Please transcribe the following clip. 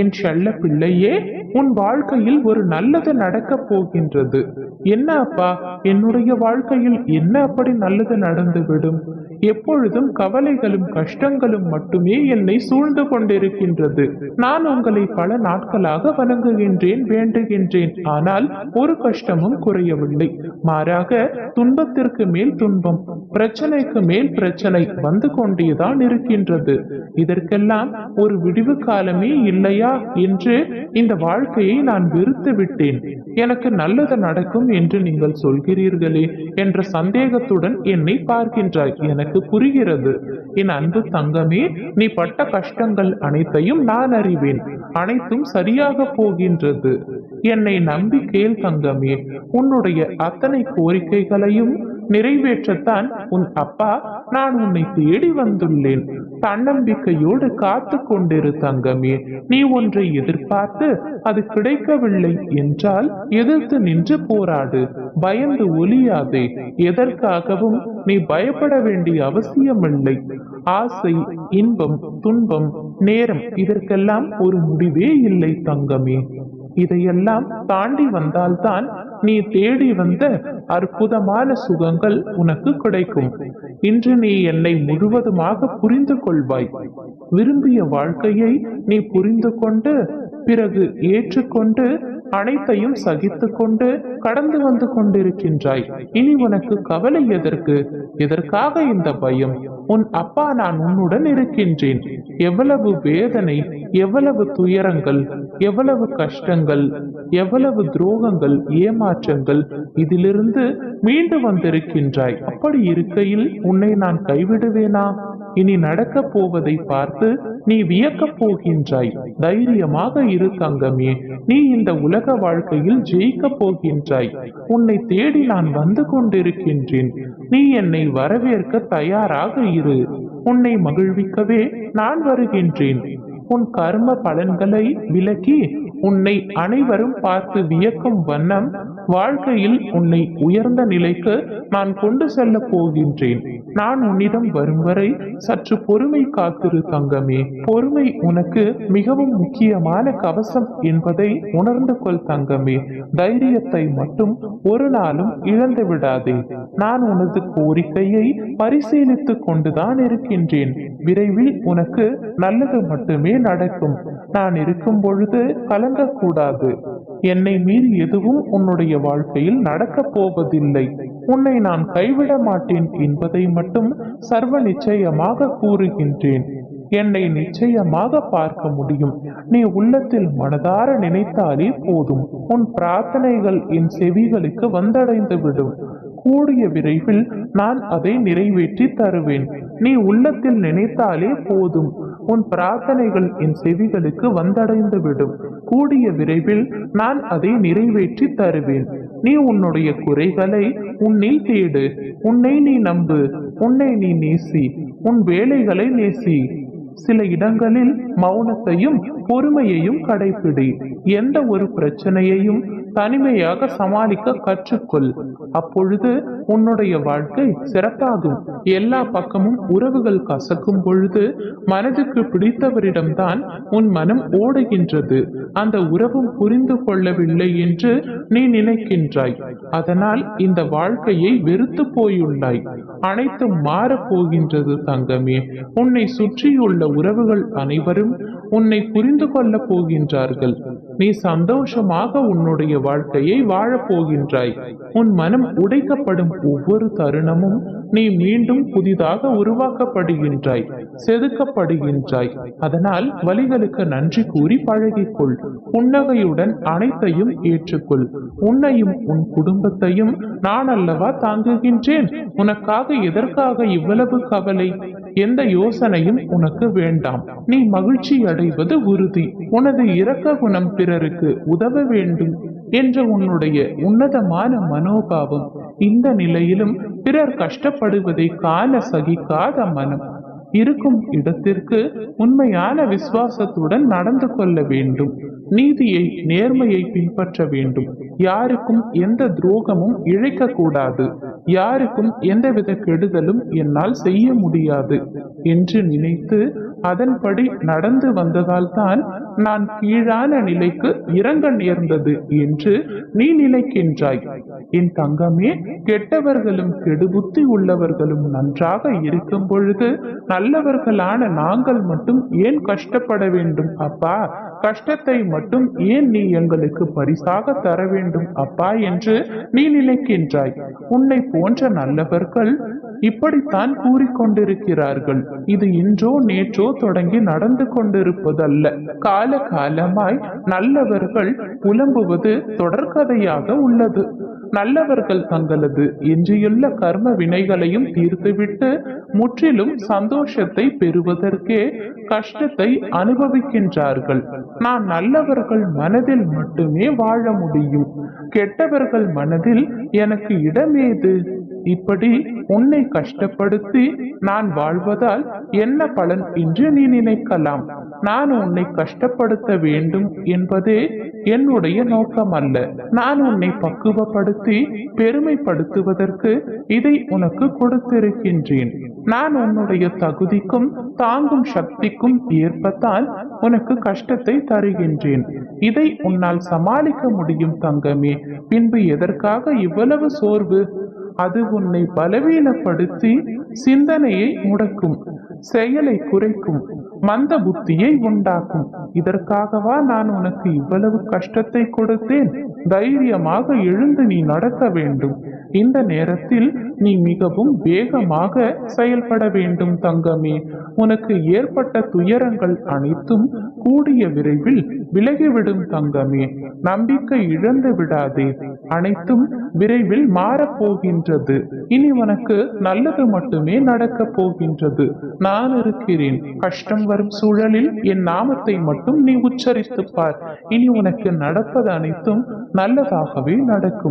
என் செல்ல பிள்ளையே, உன் வாழ்க்கையில் ஒரு நல்லது நடக்கப் போகின்றது. என்ன அப்பா, என்னுடைய வாழ்க்கையில் என்ன அப்படி நல்லது நடந்துவிடும்? எப்பொழுதும் கவலைகளும் கஷ்டங்களும் மட்டுமே என்னை சூழ்ந்து கொண்டிருக்கின்றது. நான் உங்களை பல நாட்களாக வணங்குகின்றேன், வேண்டுகின்றேன். ஆனால் ஒரு கஷ்டமும் குறையவில்லை. மாறாக துன்பத்திற்கு மேல் துன்பம், பிரச்சனைக்கு மேல் பிரச்சனை வந்து கொண்டேதான் இருக்கின்றது. இதற்கெல்லாம் ஒரு விடிவு காலமே இல்லையா என்று இந்த வாழ்க்கையை நான் வெறுத்து விட்டேன். எனக்கு நல்லது நடக்கும் என்று நீங்கள் சொல்கிறீர்களே என்ற சந்தேகத்துடன் என்னை பார்க்கின்றாய். எனக்கு புரிகிறது. என் அன்பு தங்கமே, நீ பட்ட கஷ்டங்கள் அனைத்தையும் நான் அறிவேன். அனைத்தும் சரியாக போகின்றது. என்னை நம்பி கேள் தங்கமே. உன்னுடைய அத்தனை கோரிக்கைகளையும் நிறைவேற்றத்தான் உன் அப்பா நான் உன்னை தேடி வந்துள்ளேன். தன்னம்பிக்கையோடு காத்து கொண்டிரு தங்கமே. நீ ஒன்றை எதிர்பார்த்து அது கிடைக்கவில்லை என்றால் எதிர்த்து நின்று போராடு. பயந்து ஒளியாதே. எதற்காகவும் நீ பயப்பட வேண்டிய அவசியமில்லை. ஆசை, இன்பம், துன்பம், நேரம், இதற்கெல்லாம் ஒரு முடிவே இல்லை தங்கமே. இதையெல்லாம் தாண்டி வந்தால்தான் நீ தேடி வந்த அற்புதமான சுகங்கள் உனக்கு கிடைக்கும். இன்று நீ என்னை முழுவதுமாக புரிந்து கொள்வாய். விரும்பிய வாழ்க்கையை நீ புரிந்து கொண்டு பிறகு ஏற்றுக்கொண்டு அனைத்தையும் சகித்து கொண்டு கடந்து வந்து கொண்டிருக்கின்றாய். இனி உனக்கு கவலை எதற்கு? எதற்காக இந்த பயம்? உன் அப்பா நான் உன்னுடன் இருக்கின்றேன். எவ்வளவு வேதனை, எவ்வளவு துயரங்கள், எவ்வளவு கஷ்டங்கள், எவ்வளவு துரோகங்கள், ஏமாற்றங்கள், இதிலிருந்து மீண்டு வந்திருக்கின்றாய். அப்படி இருக்கையில் உன்னை நான் கைவிடுவேனா? இனி நடக்கப் போவதை பார்த்து நீ வியக்கப் போகின்றாய். தைரியமாக இரு தங்கமே. நீ இந்த உலக வாழ்க்கையில் ஜெயிக்கப் போகின்றாய். உன்னை தேடி நான் வந்து கொண்டிருக்கின்றேன். நீ என்னை வரவேற்க தயாராக இரு. உன்னை மகிழ்விக்கவே நான் வருகின்றேன். உன் கர்ம பலன்களை விலக்கி உன்னை அனைவரும் பார்த்து வியக்கும் வண்ணம் வாழ்க்கையில் உன்னை உயர்ந்த நிலைக்கு நான் கொண்டு செல்ல போகின்றேன். நான் உன்னிடம் வரும் வரை சற்று பொறுமை காத்திரு தங்கமே. பொறுமை உனக்கு மிகவும் முக்கியமான கவசம் என்பதை உணர்ந்து கொள் தங்கமே. தைரியத்தை மட்டும் ஒரு நாளும் இழந்து விடாதே. நான் உனது கோரிக்கையை பரிசீலித்துக் கொண்டுதான் இருக்கின்றேன். விரைவில் உனக்கு நல்லது மட்டுமே நடக்கும். நான் இருக்கும் பொழுது கலங்கக்கூடாது. என்னை மீறி எதுவும் உன்னுடைய வாழ்க்கையில் நடக்கப் போவதில்லை. உன்னை நான் கைவிட மாட்டேன் என்பதை மட்டும் சர்வ நிச்சயமாக கூறுகின்றேன். என்னை நிச்சயமாக பார்க்க முடியும். நீ உள்ளத்தில் மனதார நினைத்தாலே போதும். உன் பிரார்த்தனைகள் என் செவிகளுக்கு வந்தடைந்து விடும். கூடிய விரைவில் நான் அதை நிறைவேற்றி தருவேன். நீ உள்ளத்தில் நினைத்தாலே போதும். உன் பிரார்த்தனைகள் என் செவிகளுக்கு வந்தடைந்து விடும். கூடிய விரைவில் நான் அதை நிறைவேற்றி தருவேன். நீ உன்னுடைய குறைகளை உன்னில் தேடு. உன்னை நீ நம்பு. உன்னை நீ நேசி. உன் வேலைகளை நேசி. சில இடங்களில் மௌனத்தையும் பொறுமையையும் கடைபிடி. எந்த ஒரு பிரச்சனையையும் தனிமையாக சமாளிக்க கற்றுக்கொள். அப்பொழுது உன்னுடைய வாழ்க்கை சிறப்பாகும். எல்லா பக்கமும் உறவுகள் கசக்கும் பொழுது மனதுக்கு பிடித்தவரிடம்தான் உன் மனம் ஓடுகின்றது. அந்த உறவும் புரிந்து கொள்ளவில்லை என்று நீ நினைக்கின்றாய். அதனால் இந்த வாழ்க்கையை வெறுத்து போயுள்ளாய். அனைத்தும் மாறப் போகின்றது தங்கமே. உன்னை சுற்றியுள்ள உறவுகள் அனைவரும் உன்னை புரிந்து கொள்ள போகின்றார்கள். நீ சந்தோஷமாக உன்னுடைய வாழ்க்கையை வாழப் போகின்றாய். உன் மனம் உடைக்கப்படும் ஒவ்வொரு தருணமும் நீ மீண்டும் புதிதாக உருவாக்கப்படுகின்றாய், செதுக்கப்படுகின்றாய். அதனால் வலிகளுக்கு நன்றி கூறி பழகிக்கொள். புன்னகையுடன் அனைத்தையும் ஏற்றுக்கொள். உன்னையும் உன் குடும்பத்தையும் நான் அல்லவா தாங்குகின்றேன். உனக்காக எதற்காக இவ்வளவு கவலை? எந்த யோசனையும் உனக்கு வேண்டாம். நீ மகிழ்ச்சி அடைவது உறுதி. உனது இரக்க குணம் பிறருக்கு உதவ வேண்டும் என்ற உன்னுடைய உன்னதமான மனோபாவம். இந்த நிலையிலும் பிறர் கஷ்டப்படுவதை காண சகிக்காத மனம் இருக்கும் இடத்திற்கு உண்மையான விசுவாசத்துடன் நடந்து கொள்ள வேண்டும். நீதியை, நேர்மையை பின்பற்ற வேண்டும். யாருக்கும் எந்த துரோகமும் இழைக்க கூடாது. யாருக்கும் எந்தவித கெடுதலும் என்னால் செய்ய முடியாது என்று நினைத்து அதன்படி நடந்து வந்ததால் தான் நான் கீழான நிலைக்கு இறங்க நேர்ந்தது என்று நீ நினைக்கின்றாய். என் தங்கமே, கெட்டவர்களும் கெடுபுத்தி உள்ளவர்களும் நன்றாக இருக்கும் பொழுது நல்லவர்களான நாங்கள் மட்டும் ஏன் கஷ்டப்பட வேண்டும் அப்பா? கஷ்டத்தை மட்டும் ஏன் நீ எங்களுக்கு பரிசாக தர வேண்டும் அப்பா என்று நீ நினைக்கின்றாய். உன்னை போன்ற நல்லவர்கள் இப்படித்தான் கூறிக்கொண்டிருக்கிறார்கள். இது இன்றோ நேற்றோ தொடங்கி நடந்து கொண்டிருப்பதல்ல. கால காலமாய் நல்லவர்கள் புலம்புவது தொடர்கதையாக உள்ளது. நல்லவர்கள் தங்களது எஞ்சியுள்ள கர்ம வினைகளையும் தீர்த்துவிட்டு முற்றிலும் சந்தோஷத்தை பெறுவதற்கே கஷ்டத்தை அனுபவிக்கின்றார்கள். நான் நல்லவர்கள் மனதில் மட்டுமே வாழ முடியும், கெட்டவர்கள் மனதில் எனக்கு இடமேது? இப்படி உன்னை கஷ்டப்படுத்தி நான் வாழ்வதால் என்ன பலன் என்று நீ நினைக்கலாம். நான் உன்னை கஷ்டப்படுத்த வேண்டும் என்பதே என்னுடைய நோக்கம் அல்ல. நான் உன்னை பக்குவப்படுத்தி பெருமைப்படுத்துவதற்கு இதை உனக்கு கொடுத்திருக்கின்றேன். நான் உன்னுடைய தகுதிக்கும் தாங்கும் சக்திக்கும் ஏற்பத்தான் உனக்கு கஷ்டத்தை தருகின்றேன். இதை உன்னால் சமாளிக்க முடியும் தங்கமே. பின்பு எதற்காக இவ்வளவு சோர்வு? அது உன்னை பலவீனப்படுத்தி சிந்தனையை முடக்கும், செயலை குறைக்கும், மந்த புத்தியை உண்டாக்கும். இதற்காகவா நான் உனக்கு இவ்வளவு கஷ்டத்தை கொடுத்தேன்? தைரியமாக எழுந்து நீ நடக்க வேண்டும். இந்த நேரத்தில் நீ மிகவும் வேகமாக செயல்பட வேண்டும் தங்கமே. உனக்கு ஏற்பட்ட துயரங்கள் அனைத்தும் கூடிய விரைவில் விலகிவிடும் தங்கமே. நம்பிக்கை இழந்து விடாதே. அனைத்தும் விரைவில் மாறப்போகின்றது. இனி உனக்கு நல்லது மட்டுமே நடக்கப் போகின்றது. நான் இருக்கிறேன். கஷ்டம் வரும் சூழலில் என் நாமத்தை மட்டும் நீ உச்சரித்து பார். இனி உனக்கு நடப்பது அனைத்தும் நல்லதாகவே நடக்கும்.